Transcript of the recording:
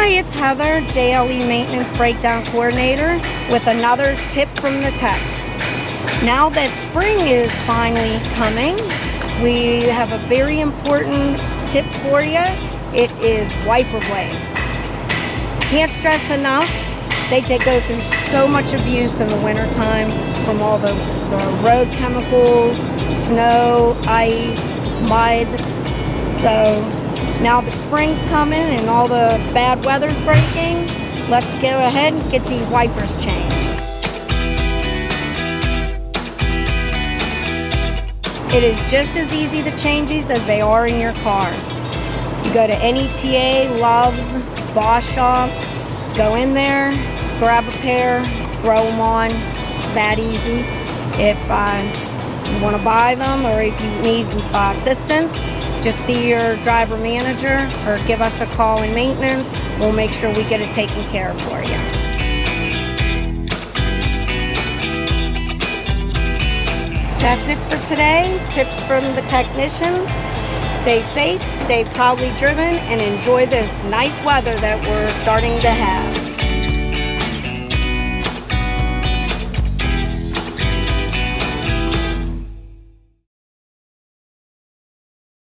Hi, it's Heather, JLE Maintenance Breakdown Coordinator, with another tip from the techs. Now that spring is finally coming, we have a very important tip for you. It is wiper blades. Can't stress enough, they go through so much abuse in the wintertime from all the road chemicals, snow, ice, mud. So now that spring's coming and all the bad weather's breaking, let's go ahead and get these wipers changed. It is just as easy to change these as they are in your car. You go to NETA, Love's, Bosch Shop, go in there, grab a pair, throw them on. It's that easy. If you want to buy them or if you need assistance, just see your driver manager or give us a call in maintenance. We'll make sure we get it taken care of for you. That's it for today. Tips from the technicians. Stay safe, stay proudly driven, and enjoy this nice weather that we're starting to have.